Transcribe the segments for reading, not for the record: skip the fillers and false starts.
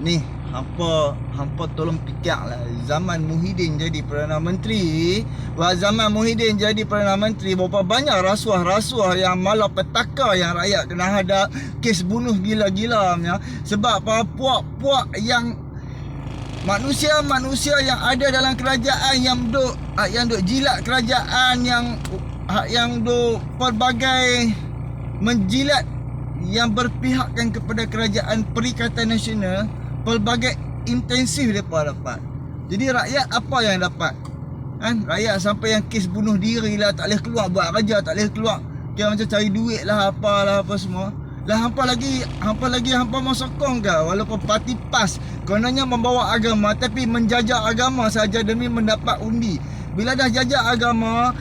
Ni hampa tolong fikirlah, zaman Muhyiddin jadi Perdana Menteri, zaman Muhyiddin jadi Perdana Menteri, berapa banyak rasuah-rasuah yang malapetaka yang rakyat kena hadap, kes bunuh gila-gila ya. Sebab apa? Puak-puak yang manusia-manusia yang ada dalam kerajaan yang duk jilat kerajaan, yang duk pelbagai menjilat yang berpihakkan kepada kerajaan Perikatan Nasional, pelbagai intensif mereka dapat. Jadi rakyat apa yang dapat? Kan? Rakyat sampai yang kes bunuh diri lah, tak boleh keluar buat kerja, tak boleh keluar. Kira macam cari duit lah, apalah apa semua. Lah hampa lagi mau sokong ke? Walaupun parti PAS kononnya membawa agama tapi menjajah agama saja demi mendapat undi. Bila dah jajah agama,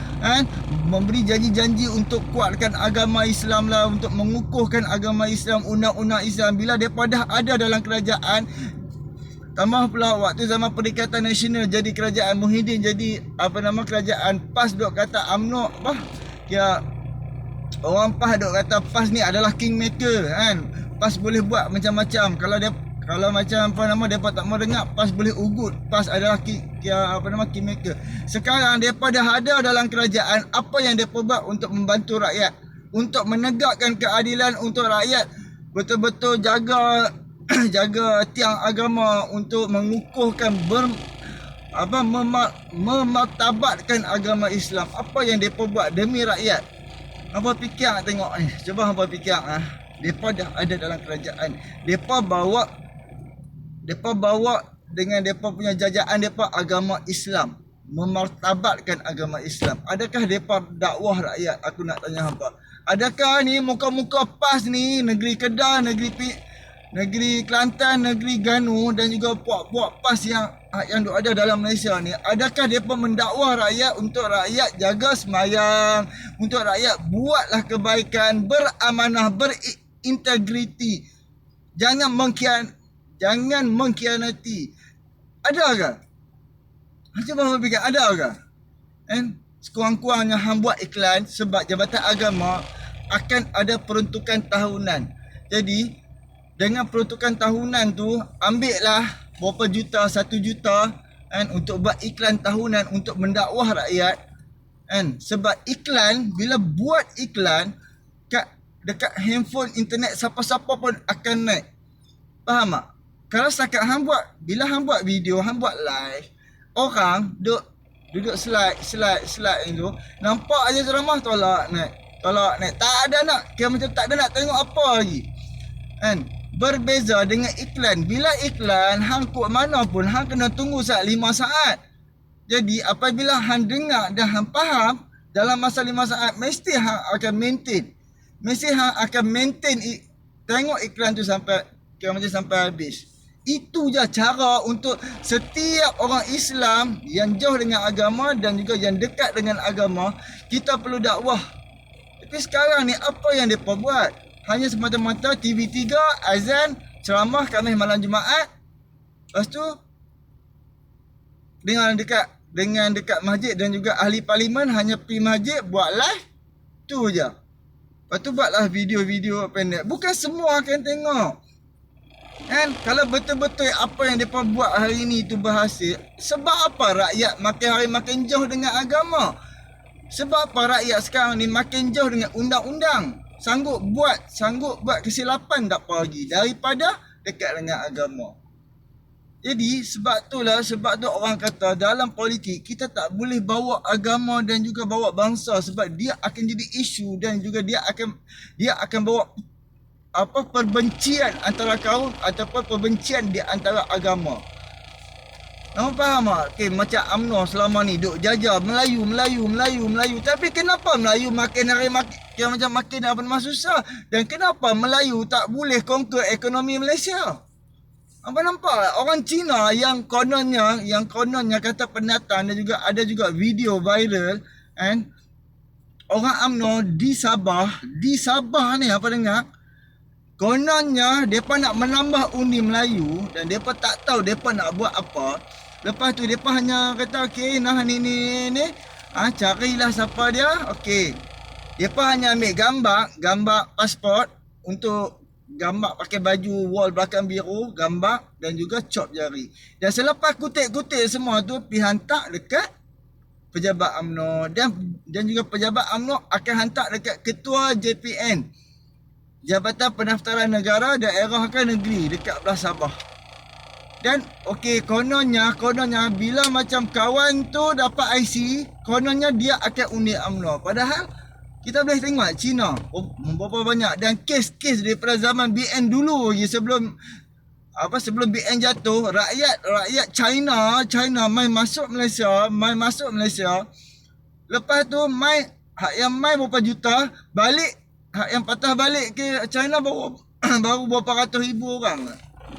memberi janji-janji untuk kuatkan agama Islam lah, untuk mengukuhkan agama Islam, undang-undang Islam. Bila mereka dah ada dalam kerajaan, tambah pula waktu zaman Perikatan Nasional jadi kerajaan Muhyiddin, jadi kerajaan PAS, duk kata UMNO ya, orang PAS duk kata PAS ni adalah kingmaker kan. PAS boleh buat macam-macam. Kalau macam depa tak mau dengar, PAS boleh ugut. PAS adalah kingmaker. Sekarang depa dah ada dalam kerajaan, apa yang depa buat untuk membantu rakyat, untuk menegakkan keadilan untuk rakyat, betul-betul jaga jaga tiang agama, untuk mengukuhkan memartabatkan agama Islam. Apa yang depa buat demi rakyat? Hampa fikir tengok ni. Cuba hampa fikir depa dah ada dalam kerajaan. Depa bawa dengan depa punya jajaan depa agama Islam, memartabatkan agama Islam. Adakah depa dakwah rakyat? Aku nak tanya hampa. Adakah ni muka-muka PAS ni, negeri Kedah, negeri Kelantan, negeri Ganu dan juga puak-puak PAS yang ada dalam Malaysia ni, adakah depa mendakwah rakyat untuk rakyat jaga semayang, untuk rakyat buatlah kebaikan, beramanah, berintegriti, jangan mengkhianati? Adakah? Cuba hang fikir, adakah? Sekurang-kurangnya hang buat iklan sebab Jabatan Agama akan ada peruntukan tahunan. Jadi dengan peruntukan tahunan tu, ambillah berapa juta, 1 juta untuk buat iklan tahunan untuk mendakwah rakyat. Sebab iklan, bila buat iklan dekat handphone, internet, siapa-siapa pun akan naik. Faham tak? Kalau setakat hang buat, bila hang buat video, hang buat live, orang duduk slide itu, nampak aja ceramah, tolak naik. Tak ada nak, kira macam tak ada nak tengok apa lagi. Berbeza dengan iklan. Bila iklan, hang kod mana pun, hang kena tunggu 5 saat. Jadi apabila hang dengar dan hang faham, dalam masa 5 saat, mesti hang akan maintain. Tengok iklan tu sampai habis. Itu je cara untuk setiap orang Islam yang jauh dengan agama dan juga yang dekat dengan agama, kita perlu dakwah. Tapi sekarang ni apa yang mereka buat? Hanya semata-mata TV3, azan, ceramah Khamis malam Jumaat. Lepas tu dengan dekat masjid dan juga ahli parlimen hanya pergi masjid buat live. Tu je. Lepas tu buatlah video-video pendek. Bukan semua akan tengok. Kalau betul-betul apa yang mereka buat hari ni tu berhasil, sebab apa rakyat makin hari makin jauh dengan agama? Sebab apa rakyat sekarang ni makin jauh dengan undang-undang? Sanggup buat kesilapan tak apa lagi daripada dekat dengan agama. Jadi sebab tu orang kata dalam politik kita tak boleh bawa agama dan juga bawa bangsa, sebab dia akan jadi isu dan juga dia akan bawa perbencian antara kaum ataupun perbencian di antara agama. Nampak faham tak? Okay, macam UMNO selama ni duk jajah Melayu. Tapi kenapa Melayu makin hari makin susah? Dan kenapa Melayu tak boleh conquer ekonomi Malaysia? Apa nampak? Orang Cina yang kononnya kata pendatang, dan juga ada juga video viral, orang UMNO di Sabah ni apa dengar? Kononnya mereka nak menambah undi Melayu dan mereka tak tahu mereka nak buat apa. Lepas tu mereka hanya kata okey, nah ni carilah siapa dia. Okey. Mereka hanya ambil gambar pasport untuk gambar pakai baju wall belakang biru, gambar dan juga cop jari. Dan selepas kutip-kutip semua tu pergi hantar dekat pejabat UMNO dan juga pejabat UMNO akan hantar dekat ketua JPN, Jabatan Pendaftaran Negara Daerah ke Negeri dekat belah Sabah. Dan okey, kononnya bila macam kawan tu dapat IC, kononnya dia akan undi UMNO. Padahal kita boleh tengok China berapa banyak, dan kes-kes daripada zaman BN dulu lagi, sebelum BN jatuh, rakyat China main masuk Malaysia. Lepas tu hak yang main berapa juta, balik hak yang patah balik ke China baru berapa ratus ribu orang.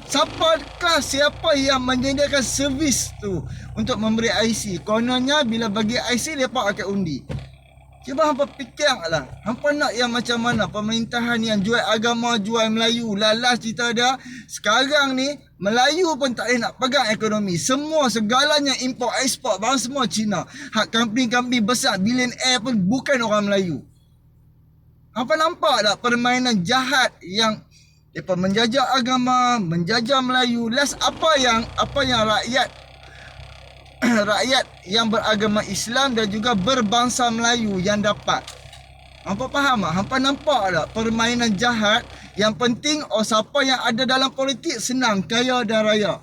Siapa yang menyediakan servis tu untuk memberi IC? Kononnya bila bagi IC mereka akan undi. Cuba hampa fikirlah, hampa nak yang macam mana pemerintahan yang jual agama, jual Melayu, lalas cerita dia. Sekarang ni Melayu pun tak boleh nak pegang ekonomi. Segalanya import ekspor barang semua Cina. Hak company besar billionaire pun bukan orang Melayu. Hampa nampak tak permainan jahat yang mereka menjajah agama, menjajah Melayu. Last apa yang rakyat yang beragama Islam dan juga berbangsa Melayu yang dapat. Hampa faham tak? Hampa nampak tak permainan jahat? Yang penting siapa yang ada dalam politik senang, kaya dan raya.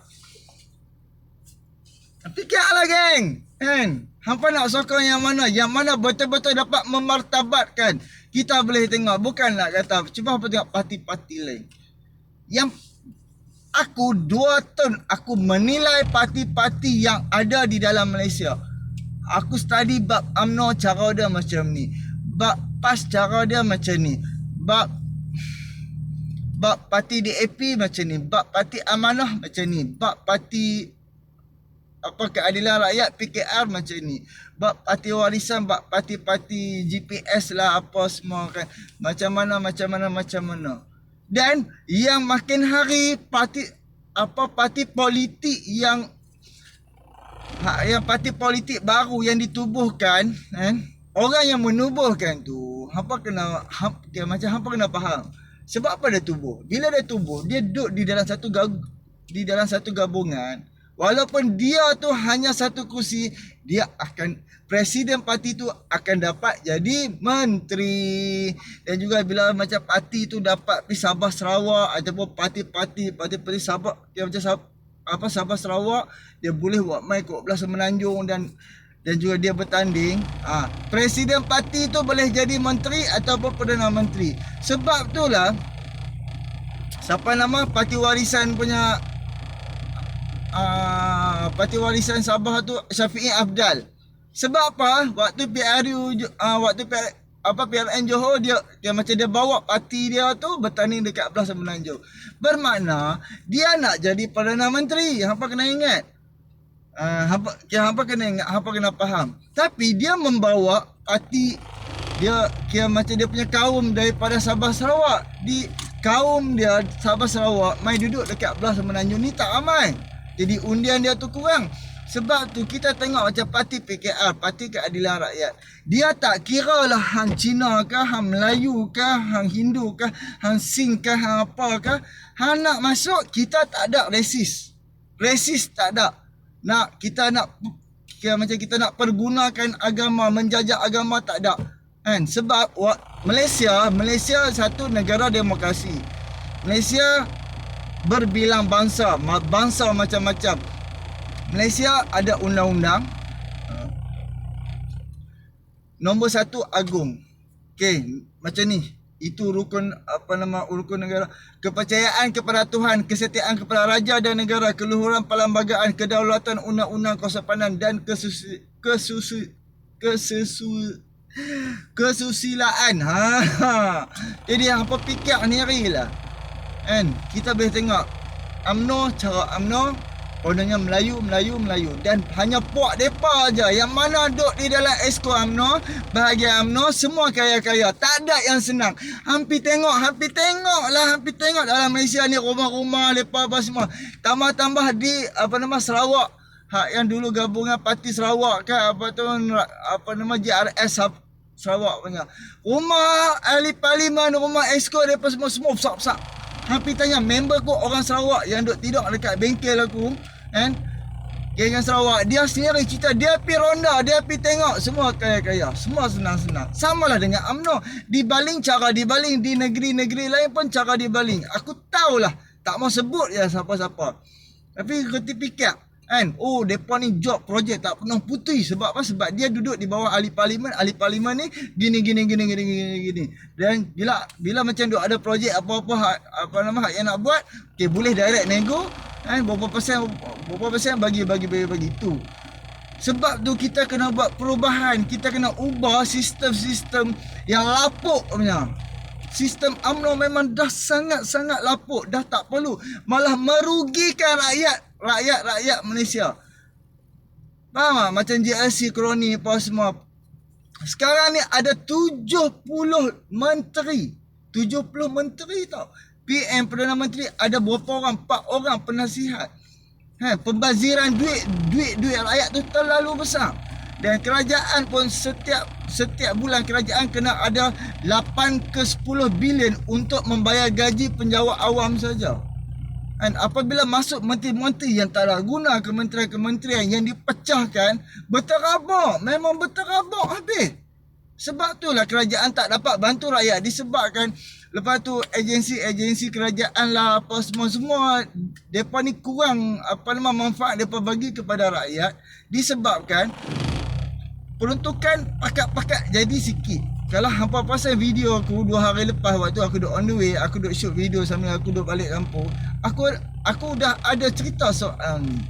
Fikirlah geng, kan? Hampa nak sokong yang mana? Yang mana betul-betul dapat memartabatkan. Kita boleh tengok, bukan nak kata, cuba hampa tengok parti-parti lain. Yang aku 2 tahun aku menilai parti-parti yang ada di dalam Malaysia. Aku study bab UMNO cara dia macam ni, bab PAS cara dia macam ni, bab parti DAP macam ni, bab parti Amanah macam ni, bab parti Keadilan Rakyat PKR macam ni, bab parti warisan, bab parti-parti GPS lah apa semua kan. Macam mana. Dan yang makin hari parti politik yang parti politik baru yang ditubuhkan, kan? Orang yang menubuhkan tu hampa kena faham. Sebab apa dia tubuh? Bila dia tubuh, dia duduk di dalam satu gabungan. Walaupun dia tu hanya satu kursi, presiden parti tu akan dapat jadi menteri. Dan juga bila macam parti tu dapat pergi Sabah Sarawak ataupun parti-parti Sabah yang macam Sabah Sarawak, dia boleh buat mai ke belah Semenanjung dan juga dia bertanding. Presiden parti tu boleh jadi menteri ataupun Perdana Menteri. Sebab itulah siapa nama parti warisan punya parti warisan Sabah tu Syafiee Afdal. Sebab apa? Waktu PRN Johor dia macam dia bawa parti dia tu bertanding dekat belah Semenanjung. Bermakna dia nak jadi Perdana Menteri. Hampa kena ingat. Hampa kena ingat, hampa kena faham. Tapi dia membawa parti dia kira macam dia punya kaum daripada Sabah Sarawak. Di kaum dia Sabah Sarawak mai duduk dekat belah Semenanjung ni tak ramai. Jadi undian dia tu kurang. Sebab tu kita tengok macam parti PKR, Parti Keadilan Rakyat. Dia tak kira lah hang Cina kah, hang Melayu kah, hang Hindu kah, hang Sing kah, hang apa kah. Hang nak masuk, kita tak ada resis. Resis tak ada. Kita nak pergunakan agama, menjajah agama tak ada. Kan? Sebab Malaysia satu negara demokrasi. Malaysia berbilang bangsa macam-macam. Malaysia ada undang-undang. Nombor 1 agung. Okey, macam ni. Itu rukun negara. Kepercayaan kepada Tuhan, kesetiaan kepada raja dan negara, keluhuran perlembagaan, kedaulatan, undang-undang, kesopanan dan kesusilaan. Jadi apa fikir ni lah. Kan? Kita boleh tengok cara UMNO, kononnya Melayu. Dan hanya puak mereka aja yang mana duduk di dalam esko UMNO, bahagian UMNO, semua kaya-kaya. Tak ada yang senang. Hampir tengok dalam Malaysia ni rumah-rumah mereka apa semua. Tambah-tambah di Sarawak. Yang dulu gabungan Parti Sarawak kan, JRS Sarawak punya. Rumah ahli parlimen, rumah esko mereka semua besar-besar. Hampir tanya member aku orang Sarawak yang duk tidur dekat bengkel aku kan, geng Sarawak, dia sendiri cerita dia pergi ronda, dia pergi tengok semua kaya-kaya, semua senang-senang. Samalah dengan UMNO, dibaling cara dibaling di negeri-negeri lain pun cara dibaling. Aku tahulah, tak mau sebut ya siapa-siapa. Tapi kita fikir kan, oh depa ni job projek tak pernah putus. Sebab apa? Sebab dia duduk di bawah ahli parlimen ni gini. Dan bila macam duk ada projek apa-apa hak yang nak buat, okey boleh direct nego kan, berapa persen bagi tu. Sebab tu kita kena buat perubahan, kita kena ubah sistem-sistem yang lapuk punya. Sistem UMNO memang dah sangat-sangat lapuk, dah tak perlu, malah merugikan rakyat Malaysia. Faham tak? Macam JLC, kroni apa semua. Sekarang ni ada 70 menteri. 70 menteri tau. PM, Perdana Menteri, ada berapa orang? 4 orang penasihat. Pembaziran duit rakyat tu terlalu besar. Dan kerajaan pun setiap bulan kerajaan kena ada 8 ke 10 bilion untuk membayar gaji penjawat awam saja. Dan apabila masuk menteri-menteri yang tak ada guna, kementerian-kementerian yang dipecahkan, berterabak. Memang berterabak habis. Sebab itulah kerajaan tak dapat bantu rakyat, disebabkan lepas tu agensi kerajaan lah apa semua depa ni kurang manfaat depa bagi kepada rakyat, disebabkan peruntukan pakat-pakat jadi sikit. Kalau hampa pasal video aku 2 hari lepas, waktu aku duduk on the way, aku duduk shoot video sambil aku duduk balik kampung, aku dah ada cerita soal ni.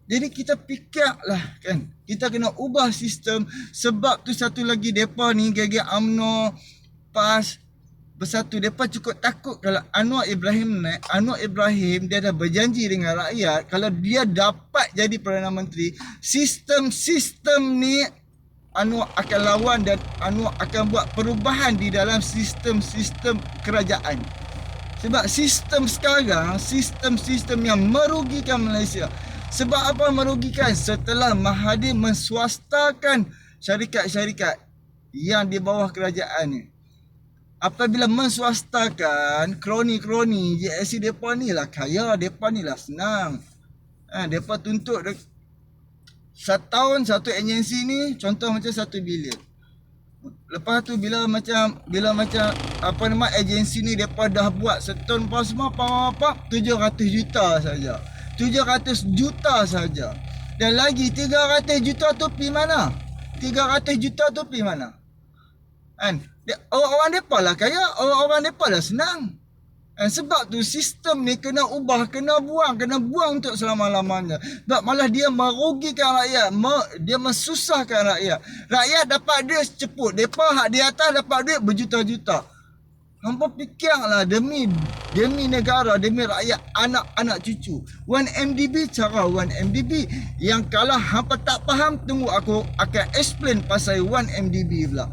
Jadi kita fikirlah kan, kita kena ubah sistem. Sebab tu satu lagi, depa ni geng UMNO PAS bersatu, depa cukup takut kalau Anwar Ibrahim dia dah berjanji dengan rakyat kalau dia dapat jadi Perdana Menteri, sistem ni Anwar akan lawan dan Anwar akan buat perubahan di dalam sistem kerajaan. Sebab sistem sekarang, sistem yang merugikan Malaysia. Sebab apa merugikan? Setelah Mahathir menswastakan syarikat-syarikat yang di bawah kerajaan ni. Apabila menswastakan, kroni-kroni JLC depa ni lah kaya, depa ni lah senang. Depa tuntut setahun satu agensi ni contoh macam 1 bilion. Lepas tu bila macam agensi ni depa dah buat setahun pas semua apa 700 juta saja. 700 juta saja. Dan lagi 300 juta tu pi mana? 300 juta tu pi mana? Kan? Orang depa lah kaya, orang depa lah senang. Sebab tu sistem ni kena ubah, kena buang untuk selama-lamanya. Sebab malah dia merugikan rakyat, dia mesusahkan rakyat. Rakyat dapat duit seceput, depa hak di atas dapat duit berjuta-juta. Hampa fikirlah demi negara, demi rakyat, anak-anak cucu. 1MDB cara 1MDB. Yang kalau hampa tak faham, tunggu aku akan explain pasal 1MDB pula.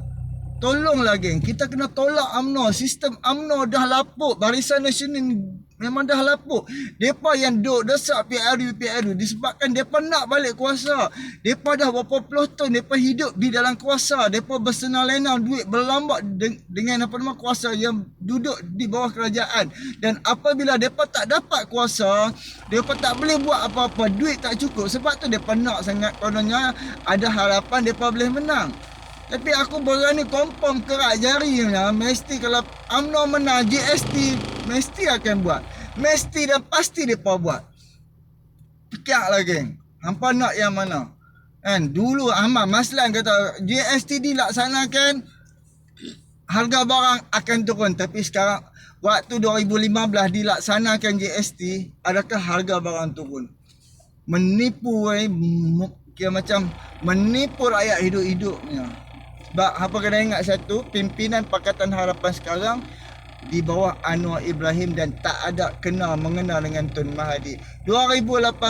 Tolonglah geng, kita kena tolak UMNO. Sistem UMNO dah lapuk. Barisan Nasional memang dah lapuk. Depa yang duk desak PRU disebabkan depa nak balik kuasa. Depa dah berapa puluh tahun depa hidup di dalam kuasa. Depa bersenang lenang duit berlambak dengan kuasa yang duduk di bawah kerajaan. Dan apabila depa tak dapat kuasa, depa tak boleh buat apa-apa, duit tak cukup. Sebab tu depa nak sangat, kononnya ada harapan depa boleh menang. Tapi aku berani confirm kerak jari mesti kalau UMNO menang, GST mesti akan buat. Mesti dan pasti mereka buat. Fikirlah geng, hampa nak yang mana? Kan dulu Ahmad Maslan kata GST dilaksanakan, harga barang akan turun. Tapi sekarang waktu 2015 dilaksanakan GST, adakah harga barang turun? Menipu macam menipu rakyat hidup-hidupnya. Sebab apa kena ingat satu, pimpinan Pakatan Harapan sekarang di bawah Anwar Ibrahim dan tak ada mengena dengan Tun Mahathir. 2018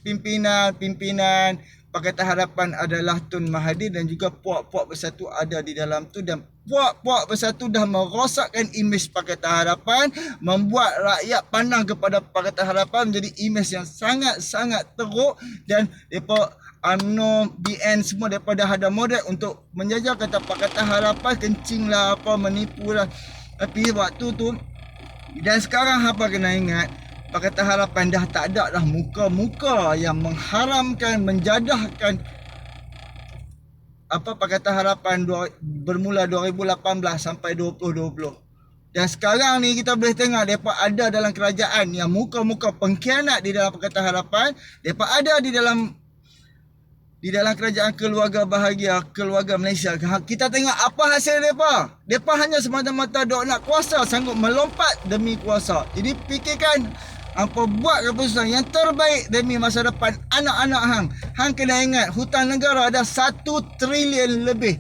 pimpinan Pakatan Harapan adalah Tun Mahathir dan juga puak-puak bersatu ada di dalam tu, dan puak-puak bersatu dah merosakkan imej Pakatan Harapan, membuat rakyat pandang kepada Pakatan Harapan menjadi imej yang sangat-sangat teruk. Dan depa UMNO, BN semua daripada ada modal untuk menjajah kata Pakatan Harapan, kencing lah apa, menipu lah. Tapi waktu tu Dan sekarang hangpa kena ingat, Pakatan Harapan dah tak ada dah muka-muka yang mengharamkan, menjadahkan Pakatan Harapan bermula 2018 sampai 2020. Dan sekarang ni kita boleh tengok mereka ada dalam kerajaan yang muka-muka pengkhianat di dalam Pakatan Harapan, mereka ada di dalam kerajaan keluarga bahagia, keluarga Malaysia. Kita tengok apa hasil mereka. Mereka hanya semata-mata dok nak kuasa, sanggup melompat demi kuasa. Jadi fikirkan apa buat keputusan yang terbaik demi masa depan anak-anak hang. Hang kena ingat hutang negara ada 1 trilion lebih.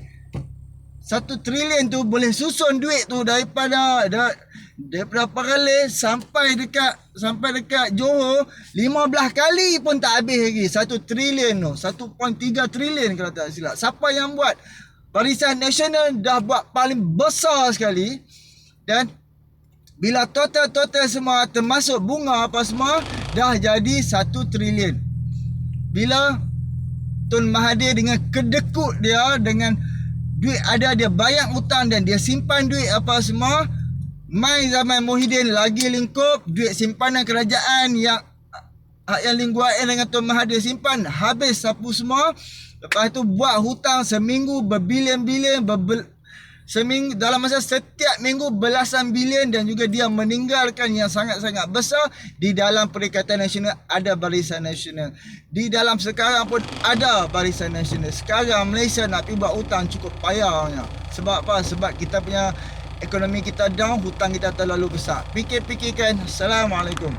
1 trilion tu boleh susun duit tu daripada Perlis sampai dekat Johor 15 kali pun tak habis lagi 1 trilion tu. 1.3 trilion kalau tak silap. Siapa yang buat? Barisan Nasional dah buat paling besar sekali. Dan bila total semua termasuk bunga apa semua dah jadi 1 trilion. Bila Tun Mahathir dengan kedekut dia, dengan duit ada dia bayar hutang dan dia simpan duit apa semua, mai zaman Muhyiddin lagi lingkup duit simpanan kerajaan yang Lim Guat Eng dengan Tun Mahathir simpan habis sapu semua. Lepas tu buat hutang seminggu berbilion-bilion, seminggu dalam masa setiap minggu belasan bilion, dan juga dia meninggalkan yang sangat-sangat besar. Di dalam Perikatan Nasional ada Barisan Nasional, di dalam sekarang pun ada Barisan Nasional. Sekarang Malaysia nak pergi buat hutang cukup payahnya. Sebab apa? Sebab kita punya ekonomi kita down, hutang kita terlalu besar. Fikir-fikirkan. Assalamualaikum.